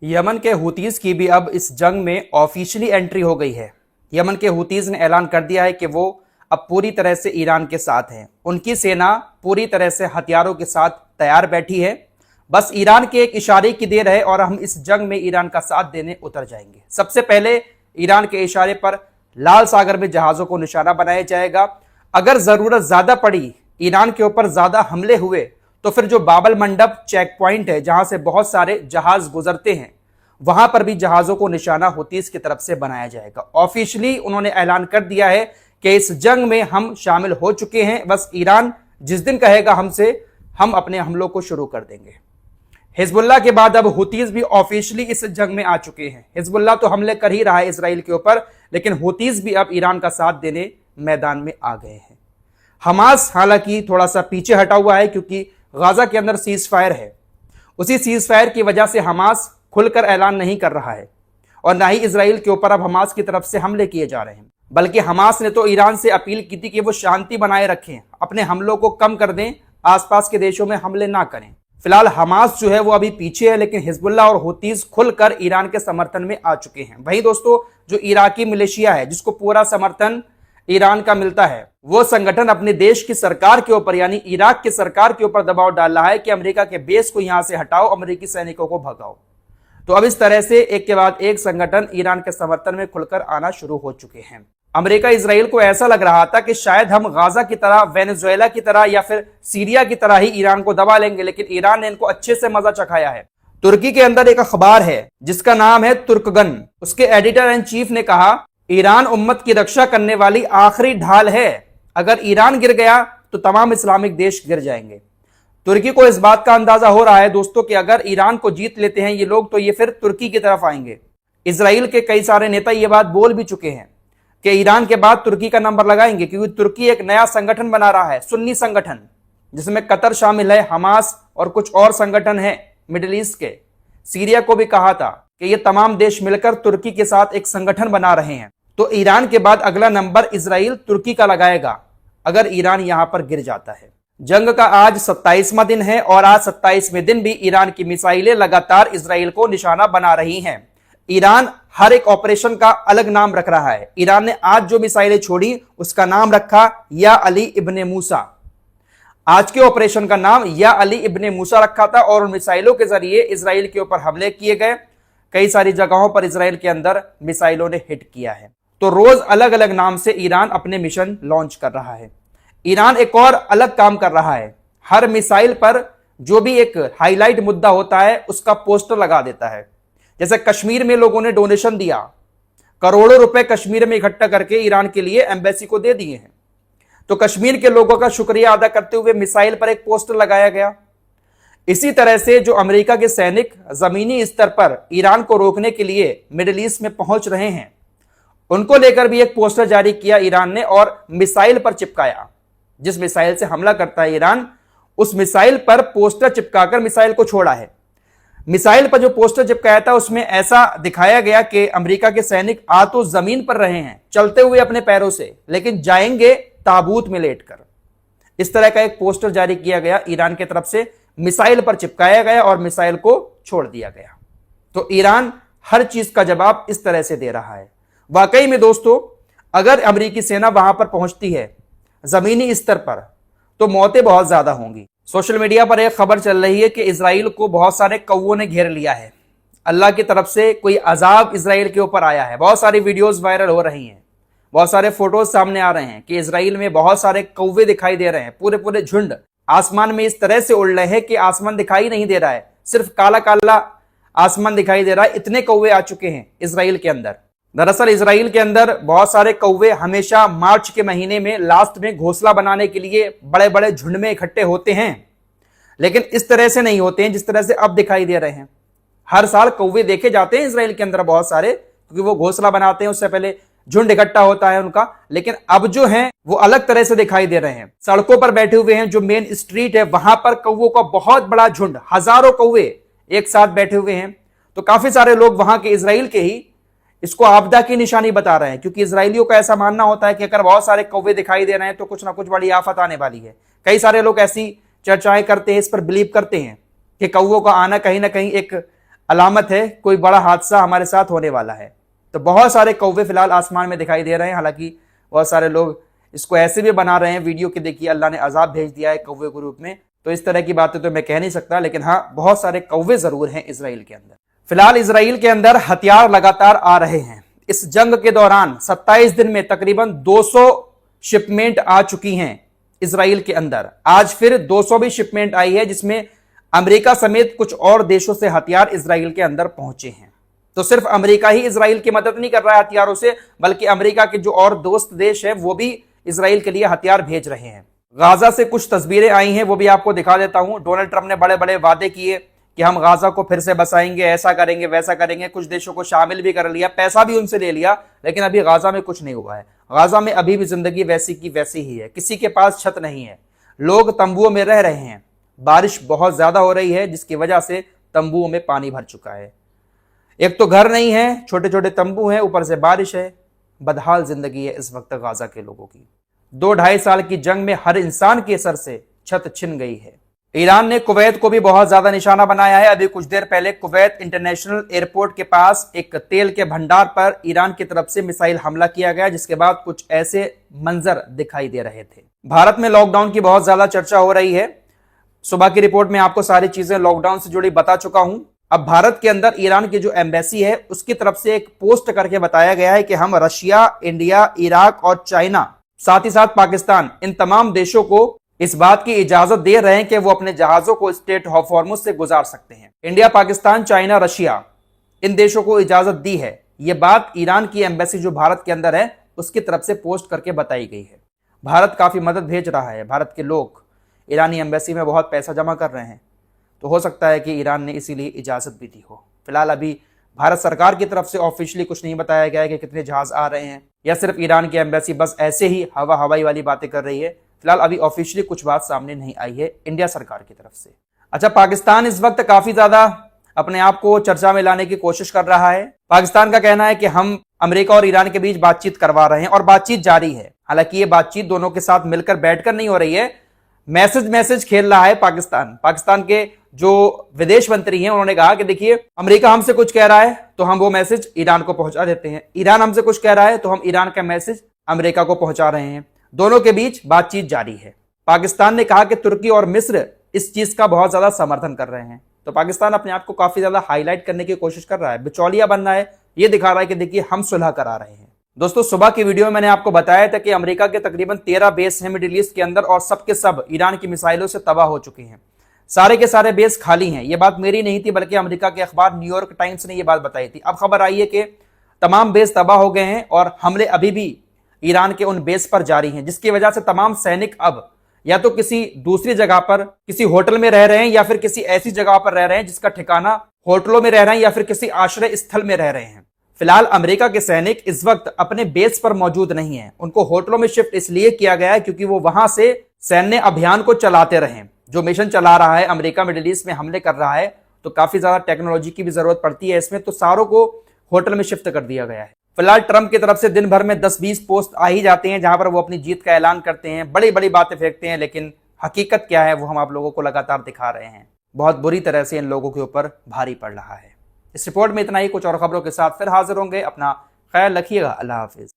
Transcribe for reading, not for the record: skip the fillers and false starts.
Yemen के हुतीज की भी अब इस जंग में ऑफिशियली एंट्री हो गई है। यमन के हुतीज ने ऐलान कर दिया है कि वो अब पूरी तरह से ईरान के साथ हैं। उनकी सेना पूरी तरह से हथियारों के साथ तैयार बैठी है, बस ईरान के एक इशारे की देर है और हम इस जंग में ईरान का साथ देने उतर जाएंगे। सबसे पहले ईरान के इशारे पर लाल सागर में जहाजों को निशाना बनाया जाएगा। अगर जरूरत ज्यादा पड़ी, ईरान के ऊपर ज्यादा हमले हुए, तो फिर जो बाबल मंडप चेक पॉइंट है जहां से बहुत सारे जहाज गुजरते हैं, वहां पर भी जहाजों को निशाना हुतीज की तरफ से बनाया जाएगा। ऑफिशियली उन्होंने ऐलान कर दिया है कि इस जंग में हम शामिल हो चुके हैं, बस ईरान जिस दिन कहेगा हमसे, हम अपने हमलों को शुरू कर देंगे। हिजबुल्लाह के बाद अब हुतीज भी ऑफिशियली इस जंग में आ चुके हैं। हिजबुल्लाह तो हमले कर ही रहा है इसराइल के ऊपर, लेकिन हुतीज भी अब ईरान का साथ देने मैदान में आ गए हैं। हमास हालांकि थोड़ा सा पीछे हटा हुआ है क्योंकि गाजा के अंदर सीज फायर है। उसी सीज फायर की वजह से हमास खुलकर ऐलान नहीं कर रहा है और ना ही इसराइल के ऊपर अब हमास की तरफ से हमले किए जा रहे हैं, बल्कि हमास ने तो ईरान से अपील की थी कि वो शांति बनाए रखें, अपने हमलों को कम कर दें, आसपास के देशों में हमले ना करें। फिलहाल हमास जो है वो अभी पीछे है, लेकिन हिजबुल्लाह और हुतीज खुलकर ईरान के समर्थन में आ चुके हैं। वहीं दोस्तों, जो इराकी मिलिशिया है जिसको पूरा समर्थन ईरान का मिलता है, वो संगठन अपने देश की सरकार के ऊपर यानी इराक की सरकार के ऊपर दबाव डाल रहा है कि अमेरिका के बेस को यहां से हटाओ, अमेरिकी सैनिकों को भगाओ। तो अब इस तरह से एक के बाद एक संगठन ईरान के समर्थन में खुलकर आना शुरू हो चुके हैं। अमेरिका इसराइल को ऐसा लग रहा था कि शायद हम गाजा की तरह, वेनेजुएला की तरह या फिर सीरिया की तरह ही ईरान को दबा लेंगे, लेकिन ईरान ने इनको अच्छे से मजा चखाया है। तुर्की के अंदर एक अखबार है जिसका नाम है तुर्कगन। उसके एडिटर इन चीफ ने कहा, ईरान उम्मत की रक्षा करने वाली आखिरी ढाल है। अगर ईरान गिर गया तो तमाम इस्लामिक देश गिर जाएंगे। तुर्की को इस बात का अंदाजा हो रहा है दोस्तों कि अगर ईरान को जीत लेते हैं ये लोग, तो ये फिर तुर्की की तरफ आएंगे। इसराइल के कई सारे नेता ये बात बोल भी चुके हैं कि ईरान के बाद तुर्की का नंबर लगाएंगे, क्योंकि तुर्की एक नया संगठन बना रहा है, सुन्नी संगठन, जिसमें कतर शामिल है, हमास और कुछ और संगठन है मिडिल ईस्ट के। सीरिया को भी कहा था कि ये तमाम देश मिलकर तुर्की के साथ एक संगठन बना रहे हैं। तो ईरान के बाद अगला नंबर इसराइल तुर्की का लगाएगा अगर ईरान यहां पर गिर जाता है। जंग का आज 27वां दिन है और आज 27वें दिन भी ईरान की मिसाइलें लगातार इसराइल को निशाना बना रही हैं। ईरान हर एक ऑपरेशन का अलग नाम रख रहा है। ईरान ने आज जो मिसाइलें छोड़ी उसका नाम रखा या अली इब्ने मूसा। आज के ऑपरेशन का नाम या अली इब्ने मूसा रखा था और उन मिसाइलों के जरिए इसराइल के ऊपर हमले किए गए। कई सारी जगहों पर इसराइल के अंदर मिसाइलों ने हिट किया है। तो रोज अलग अलग नाम से ईरान अपने मिशन लॉन्च कर रहा है। ईरान एक और अलग काम कर रहा है, हर मिसाइल पर जो भी एक हाईलाइट मुद्दा होता है उसका पोस्टर लगा देता है। जैसे कश्मीर में लोगों ने डोनेशन दिया, करोड़ों रुपए कश्मीर में इकट्ठा करके ईरान के लिए एम्बेसी को दे दिए हैं, तो कश्मीर के लोगों का शुक्रिया अदा करते हुए मिसाइल पर एक पोस्टर लगाया गया। इसी तरह से जो अमेरिका के सैनिक जमीनी स्तर पर ईरान को रोकने के लिए मिडिल ईस्ट में पहुंच रहे हैं, उनको लेकर भी एक पोस्टर जारी किया ईरान ने और मिसाइल पर चिपकाया। जिस मिसाइल से हमला करता है ईरान, उस मिसाइल पर पोस्टर चिपकाकर मिसाइल को छोड़ा है। मिसाइल पर जो पोस्टर चिपकाया था उसमें ऐसा दिखाया गया कि अमेरिका के सैनिक आ तो जमीन पर रहे हैं चलते हुए अपने पैरों से, लेकिन जाएंगे ताबूत में लेटकर। इस तरह का एक पोस्टर जारी किया गया ईरान की तरफ से, मिसाइल पर चिपकाया गया और मिसाइल को छोड़ दिया गया। तो ईरान हर चीज का जवाब इस तरह से दे रहा है। वाकई में दोस्तों, अगर अमेरिकी सेना वहां पर पहुंचती है जमीनी स्तर पर, तो मौतें बहुत ज्यादा होंगी। सोशल मीडिया पर एक खबर चल रही है कि इसराइल को बहुत सारे कौवों ने घेर लिया है। अल्लाह की तरफ से कोई अजाब इसराइल के ऊपर आया है। बहुत सारी वीडियोस वायरल हो रही हैं, बहुत सारे फोटोज सामने आ रहे हैं कि इसराइल में बहुत सारे कौवे दिखाई दे रहे हैं, पूरे पूरे झुंड आसमान में इस तरह से उड़ रहे हैं कि आसमान दिखाई नहीं दे रहा है, सिर्फ काला काला आसमान दिखाई दे रहा है। इतने कौवे आ चुके हैं इसराइल के अंदर। दरअसल इसराइल के अंदर बहुत सारे कौवे हमेशा मार्च के महीने में लास्ट में घोंसला बनाने के लिए बड़े बड़े झुंड में इकट्ठे होते हैं, लेकिन इस तरह से नहीं होते हैं जिस तरह से अब दिखाई दे रहे हैं। हर साल कौवे देखे जाते हैं इसराइल के अंदर बहुत सारे, क्योंकि वो घोंसला बनाते हैं, उससे पहले झुंड इकट्ठा होता है उनका। लेकिन अब जो है वो अलग तरह से दिखाई दे रहे हैं। सड़कों पर बैठे हुए हैं, जो मेन स्ट्रीट है वहां पर कौवों का बहुत बड़ा झुंड, हजारों कौवे एक साथ बैठे हुए हैं। तो काफी सारे लोग वहां के इसराइल के ही इसको आपदा की निशानी बता रहे हैं, क्योंकि इजरायलियों का ऐसा मानना होता है कि अगर बहुत सारे कौवे दिखाई दे रहे हैं तो कुछ ना कुछ बड़ी आफत आने वाली है। कई सारे लोग ऐसी चर्चाएं करते हैं, इस पर बिलीव करते हैं कि कौवों का आना कहीं ना कहीं एक अलामत है, कोई बड़ा हादसा हमारे साथ होने वाला है। तो बहुत सारे कौवे फिलहाल आसमान में दिखाई दे रहे हैं। हालांकि बहुत सारे लोग इसको ऐसे भी बना रहे हैं वीडियो के, देखिए अल्लाह ने अजाब भेज दिया है कौवे के रूप में। तो इस तरह की बातें तो मैं कह नहीं सकता, लेकिन हाँ बहुत सारे कौवे जरूर हैं इसराइल के अंदर। फिलहाल इसराइल के अंदर हथियार लगातार आ रहे हैं। इस जंग के दौरान 27 दिन में तकरीबन 200 शिपमेंट आ चुकी हैं इसराइल के अंदर। आज फिर 200वीं शिपमेंट आई है, जिसमें अमेरिका समेत कुछ और देशों से हथियार इसराइल के अंदर पहुंचे हैं। तो सिर्फ अमेरिका ही इसराइल की मदद नहीं कर रहा है हथियारों से, बल्कि अमेरिका के जो और दोस्त देश हैं वो भी इसराइल के लिए हथियार भेज रहे हैं। गाजा से कुछ तस्वीरें आई हैं, वो भी आपको दिखा देता हूं। डोनाल्ड ट्रंप ने बड़े बड़े वादे किए कि हम गाजा को फिर से बसाएंगे, ऐसा करेंगे वैसा करेंगे। कुछ देशों को शामिल भी कर लिया, पैसा भी उनसे ले लिया, लेकिन अभी गाजा में कुछ नहीं हुआ है। गाजा में अभी भी जिंदगी वैसी की वैसी ही है। किसी के पास छत नहीं है, लोग तंबुओं में रह रहे हैं। बारिश बहुत ज्यादा हो रही है, जिसकी वजह से तंबुओं में पानी भर चुका है। एक तो घर नहीं है, छोटे छोटे तंबू हैं, ऊपर से बारिश है। बदहाल जिंदगी है इस वक्त गाजा के लोगों की। 2-2.5 साल की जंग में हर इंसान के सर से छत छिन गई है। ईरान ने कुवैत को भी बहुत ज्यादा निशाना बनाया है। अभी कुछ देर पहले कुवैत इंटरनेशनल एयरपोर्ट के पास एक तेल के भंडार पर ईरान की तरफ से मिसाइल हमला किया गया, जिसके बाद कुछ ऐसे मंजर दिखाई दे रहे थे। भारत में लॉकडाउन की बहुत ज्यादा चर्चा हो रही है। सुबह की रिपोर्ट में आपको सारी चीजें लॉकडाउन से जुड़ी बता चुका हूं। अब भारत के अंदर ईरान की जो एम्बेसी है उसकी तरफ से एक पोस्ट करके बताया गया है कि हम रशिया, इंडिया, इराक और चाइना, साथ ही साथ पाकिस्तान, इन तमाम देशों को इस बात की इजाजत दे रहे हैं कि वो अपने जहाजों को स्ट्रेट ऑफ हॉर्मुज से गुजार सकते हैं। इंडिया, पाकिस्तान, चाइना, रशिया, इन देशों को इजाजत दी है। ये बात ईरान की एम्बेसी जो भारत के अंदर है उसकी तरफ से पोस्ट करके बताई गई है। भारत काफी मदद भेज रहा है। भारत के लोग ईरानी एम्बेसी में बहुत पैसा जमा कर रहे हैं, तो हो सकता है कि ईरान ने इसीलिए इजाजत भी दी हो। फिलहाल अभी भारत सरकार की तरफ से ऑफिशियली कुछ नहीं बताया गया है कि कितने जहाज आ रहे हैं, या सिर्फ ईरान की एम्बेसी बस ऐसे ही हवाई वाली बातें कर रही है। फिलहाल अभी ऑफिशियली कुछ बात सामने नहीं आई है इंडिया सरकार की तरफ से। अच्छा, पाकिस्तान इस वक्त काफी ज्यादा अपने आप को चर्चा में लाने की कोशिश कर रहा है। पाकिस्तान का कहना है कि हम अमेरिका और ईरान के बीच बातचीत करवा रहे हैं और बातचीत जारी है। हालांकि ये बातचीत दोनों के साथ मिलकर बैठकर नहीं हो रही है, मैसेज खेल रहा है पाकिस्तान के जो विदेश मंत्री हैं उन्होंने कहा कि देखिए अमेरिका हमसे कुछ कह रहा है तो हम वो मैसेज ईरान को पहुंचा देते हैं, ईरान हमसे कुछ कह रहा है तो हम ईरान का मैसेज अमेरिका को पहुंचा रहे हैं। दोनों के बीच बातचीत जारी है। पाकिस्तान ने कहा कि तुर्की और मिस्र इस चीज का बहुत ज्यादा समर्थन कर रहे हैं। तो पाकिस्तान अपने आप को काफी ज्यादा हाईलाइट करने की कोशिश कर रहा है, बिचौलिया बन रहा है, ये दिखा रहा है कि देखिए हम सुलह करा रहे हैं। दोस्तों, सुबह की वीडियो में मैंने आपको बताया था कि अमेरिका के तकरीबन 13 बेस हैं मिडिल ईस्ट के अंदर और सब के सब ईरान की मिसाइलों से तबाह हो चुके हैं। सारे के सारे बेस खाली हैं। ये बात मेरी नहीं थी, बल्कि अमेरिका के अखबार न्यूयॉर्क टाइम्स ने यह बात बताई थी। अब खबर आई है कि तमाम बेस तबाह हो गए हैं और हमले अभी भी ईरान के उन बेस पर जारी हैं, जिसकी वजह से तमाम सैनिक अब या तो किसी दूसरी जगह पर किसी होटल में रह रहे हैं या फिर किसी ऐसी जगह पर रह रहे हैं जिसका ठिकाना होटलों में रह रहे हैं या फिर किसी आश्रय स्थल में रह रहे हैं। फिलहाल अमेरिका के सैनिक इस वक्त अपने बेस पर मौजूद नहीं है। उनको होटलों में शिफ्ट इसलिए किया गया है क्योंकि वो वहां से सैन्य अभियान को चलाते रहे। जो मिशन चला रहा है अमेरिका मिडिल ईस्ट में हमले कर रहा है, तो काफी ज्यादा टेक्नोलॉजी की भी जरूरत पड़ती है इसमें, तो सारों को होटल में शिफ्ट कर दिया गया है। फिलहाल ट्रंप की तरफ से दिन भर में 10-20 पोस्ट आ ही जाते हैं जहां पर वो अपनी जीत का ऐलान करते हैं, बड़ी बड़ी बातें फेंकते हैं, लेकिन हकीकत क्या है वो हम आप लोगों को लगातार दिखा रहे हैं। बहुत बुरी तरह से इन लोगों के ऊपर भारी पड़ रहा है। इस रिपोर्ट में इतना ही। कुछ और खबरों के साथ फिर हाजिर होंगे। अपना ख्याल रखिएगा। अल्लाह हाफिज।